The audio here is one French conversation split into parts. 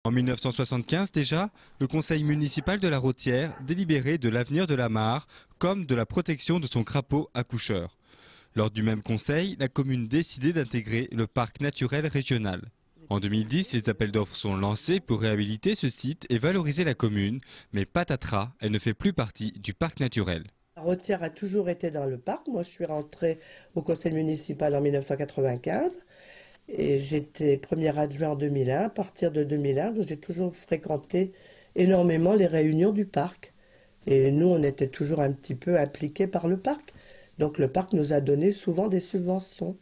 En 1975 déjà, le conseil municipal de la Rothière délibérait de l'avenir de la mare comme de la protection de son crapaud accoucheur. Lors du même conseil, la commune décidait d'intégrer le parc naturel régional. En 2010, les appels d'offres sont lancés pour réhabiliter ce site et valoriser la commune, mais patatras, elle ne fait plus partie du parc naturel. La Rothière a toujours été dans le parc. Moi, je suis rentrée au conseil municipal en 1995 et j'étais première adjointe en 2001. À partir de 2001, j'ai toujours fréquenté énormément les réunions du parc. Et nous, on était toujours un petit peu impliqués par le parc. Donc le parc nous a donné souvent des subventions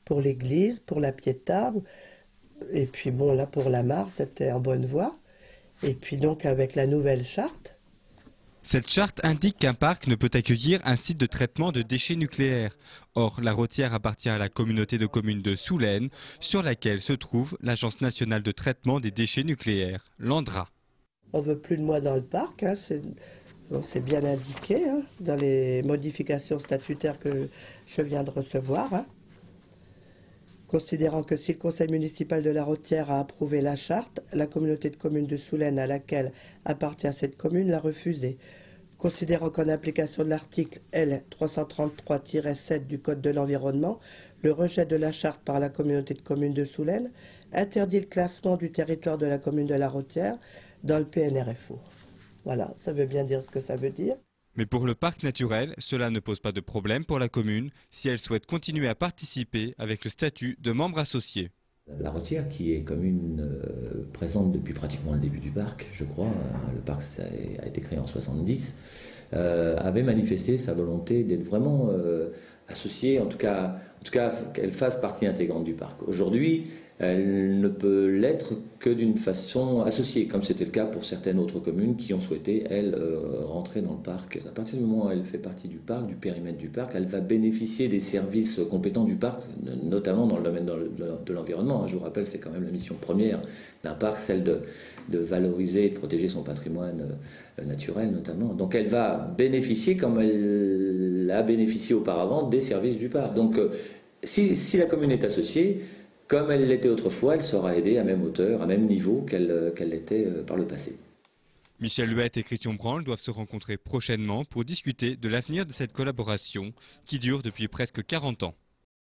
pour l'église, pour la Pietà. Et puis bon, là pour la mare, c'était en bonne voie. Et puis donc avec la nouvelle charte. Cette charte indique qu'un parc ne peut accueillir un site de traitement de déchets nucléaires. Or, la Rothière appartient à la communauté de communes de Soulaine, sur laquelle se trouve l'Agence nationale de traitement des déchets nucléaires, l'ANDRA. On veut plus de moi dans le parc, hein, c'est bien indiqué hein, dans les modifications statutaires que je viens de recevoir. Hein. Considérant que si le conseil municipal de la Rothière a approuvé la charte, la communauté de communes de Soulaine à laquelle appartient cette commune l'a refusée. Considérant qu'en application de l'article L 333-7 du Code de l'environnement, le rejet de la charte par la communauté de communes de Soulaine interdit le classement du territoire de la commune de la Rothière dans le PNRFO. Voilà, ça veut bien dire ce que ça veut dire. Mais pour le parc naturel, cela ne pose pas de problème pour la commune si elle souhaite continuer à participer avec le statut de membre associé. La Rothière, qui est commune présente depuis pratiquement le début du parc, je crois, le parc a été créé en 70, avait manifesté sa volonté d'être vraiment associée, en tout cas qu'elle fasse partie intégrante du parc. Aujourd'hui, elle ne peut l'être que d'une façon associée, comme c'était le cas pour certaines autres communes qui ont souhaité, elles, rentrer dans le parc. À partir du moment où elle fait partie du parc, du périmètre du parc, elle va bénéficier des services compétents du parc, notamment dans le domaine de l'environnement. Je vous rappelle, c'est quand même la mission première d'un parc, celle de valoriser et de protéger son patrimoine naturel notamment. Donc elle va bénéficier, comme elle a bénéficié auparavant, des services du parc. Donc si la commune est associée, comme elle l'était autrefois, elle sera aidée à même hauteur, à même niveau qu'elle l'était par le passé. Michel Huette et Christian Branle doivent se rencontrer prochainement pour discuter de l'avenir de cette collaboration qui dure depuis presque 40 ans.